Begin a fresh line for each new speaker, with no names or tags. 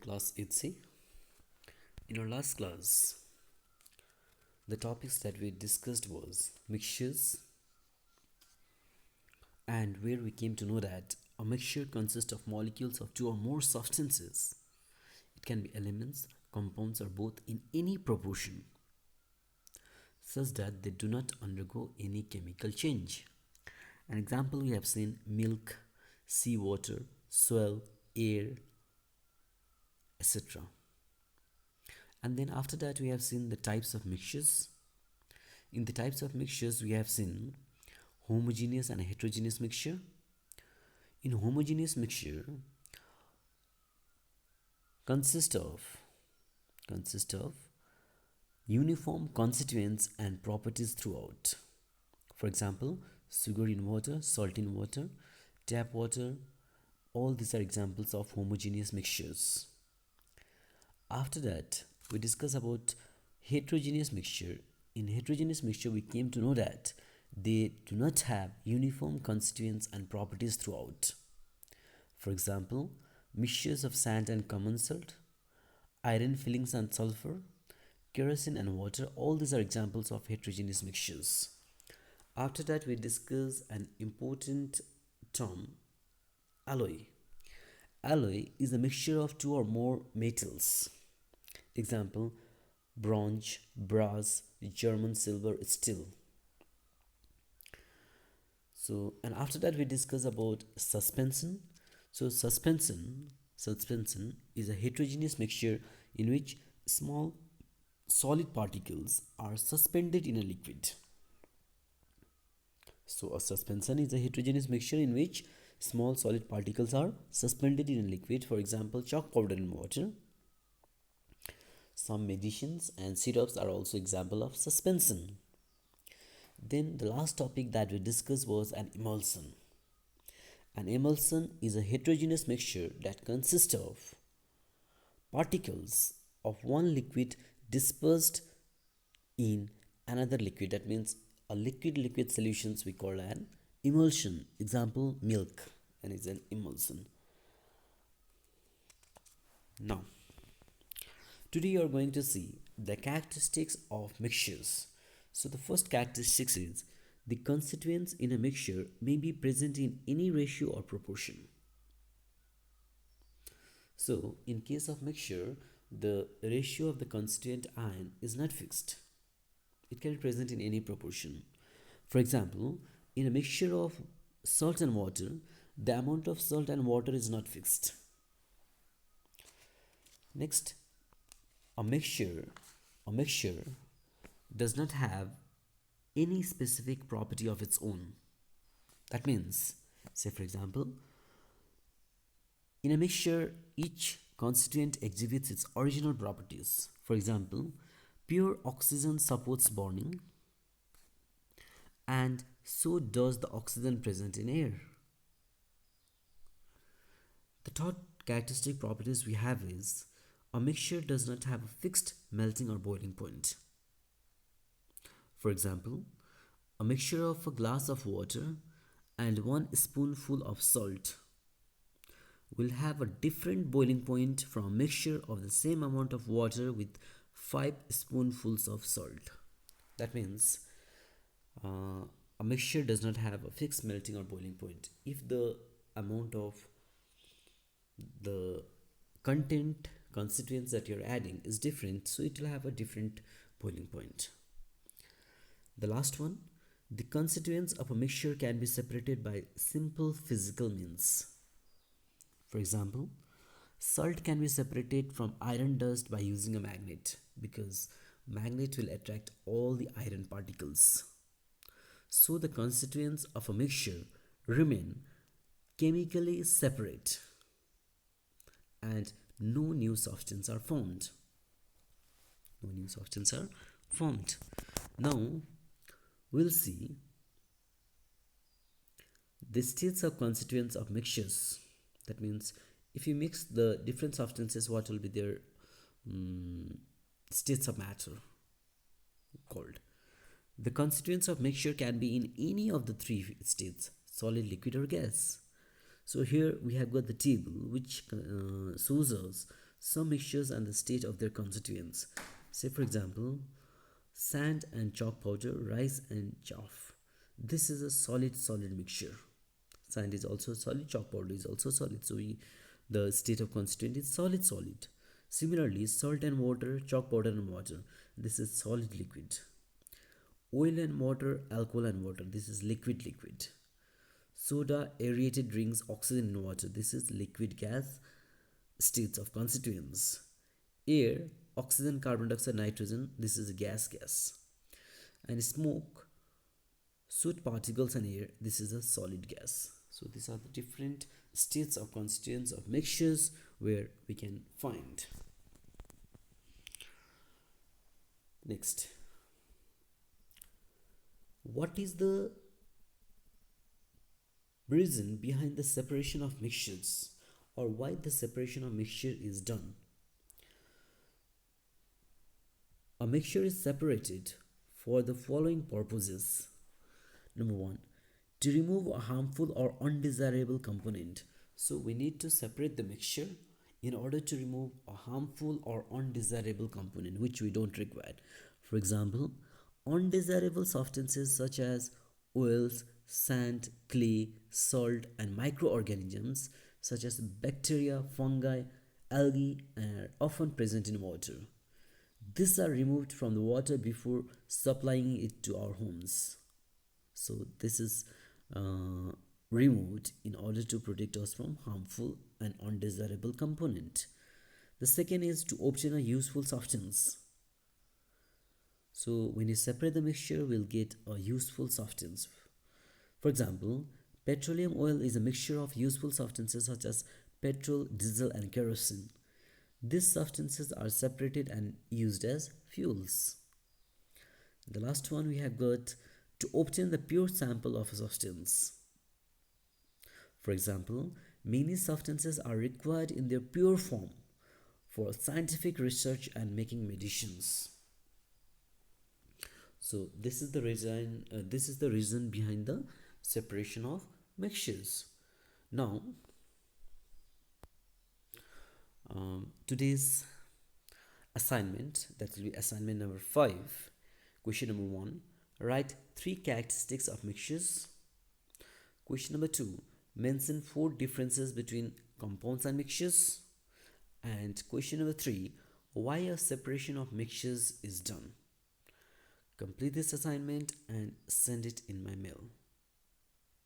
Class 8C. In our last class, the topics that we discussed was mixtures, and where we came to know that a mixture consists of molecules of two or more substances. It can be elements, compounds, or both in any proportion, such that they do not undergo any chemical change. An example we have seen milk, seawater, soil, air, etc. And then after that we have seen the types of mixtures. In the types of mixtures we have seen homogeneous and heterogeneous mixture. In homogeneous mixture consist of uniform constituents and properties throughout. For example, sugar in water, salt in water, tap water, all these are examples of homogeneous mixtures. After that, we discuss about heterogeneous mixture. In heterogeneous mixture, we came to know that they do not have uniform constituents and properties throughout. For example, mixtures of sand and common salt, iron fillings and sulfur, kerosene and water, all these are examples of heterogeneous mixtures. After that, we discuss an important term, alloy. Alloy is a mixture of two or more metals. Example, bronze, brass, German silver, steel. And after that we discuss about suspension. Suspension is a heterogeneous mixture in which small solid particles are suspended in a liquid. So a suspension is a heterogeneous mixture in which small solid particles are suspended in a liquid. For example, chalk powder in water. Some medicines and syrups are also example of suspension. Then the last topic that we discussed was an emulsion. An emulsion is a heterogeneous mixture that consists of particles of one liquid dispersed in another liquid. That means a liquid solutions we call an emulsion. Example, milk, and is an emulsion. Now, today you are going to see the characteristics of mixtures. So the first characteristic is the constituents in a mixture may be present in any ratio or proportion. So in case of mixture, the ratio of the constituent ion is not fixed. It can be present in any proportion. For example, in a mixture of salt and water, the amount of salt and water is not fixed. Next, a mixture does not have any specific property of its own. That means, say for example, in a mixture, each constituent exhibits its original properties. For example, pure oxygen supports burning, and so does the oxygen present in air. The third characteristic properties we have is a mixture does not have a fixed melting or boiling point. For example, a mixture of a glass of water and 1 spoonful of salt will have a different boiling point from a mixture of the same amount of water with 5 spoonfuls of salt. That means a mixture does not have a fixed melting or boiling point. If the amount of the constituents that you're adding is different, so it will have a different boiling point. The last one, the constituents of a mixture can be separated by simple physical means. For example, salt can be separated from iron dust by using a magnet, because magnet will attract all the iron particles. So the constituents of a mixture remain chemically separate and no new substances are formed. Now we'll see the states of constituents of mixtures. That means if you mix the different substances, what will be their states of matter called. The constituents of mixture can be in any of the three states: solid, liquid, or gas. So here we have got the table which shows us some mixtures and the state of their constituents. Say, for example, sand and chalk powder, rice and chaff. This is a solid mixture. Sand is also solid, chalk powder is also solid. So the state of constituent is solid. Similarly, salt and water, chalk powder and water. This is solid liquid. Oil and water, alcohol and water. This is liquid. Soda, aerated drinks, oxygen in water. This is liquid gas states of constituents. Air, oxygen, carbon dioxide, nitrogen. This is gas. And smoke, soot particles and air. This is a solid gas. So these are the different states of constituents of mixtures where we can find. Next, what is the reason behind the separation of mixtures, or why the separation of mixture is done? A mixture is separated for the following purposes. Number one, to remove a harmful or undesirable component. So we need to separate the mixture in order to remove a harmful or undesirable component which we don't require. For example, undesirable substances such as oils, sand, clay, salt, and microorganisms such as bacteria, fungi, algae are often present in water. These are removed from the water before supplying it to our homes. So this is removed in order to protect us from harmful and undesirable component. The second is to obtain a useful substance. So when you separate the mixture, we'll get a useful substance. For example, petroleum oil is a mixture of useful substances such as petrol, diesel, and kerosene. These substances are separated and used as fuels. The last one we have got to obtain the pure sample of a substance. For example, many substances are required in their pure form for scientific research and making medicines. So this is the reason behind the separation of mixtures. Now, today's assignment, that will be assignment number 5. Question number 1, write 3 characteristics of mixtures. Question number 2, mention 4 differences between compounds and mixtures. And question number 3, why a separation of mixtures is done. Complete this assignment and send it in my mail.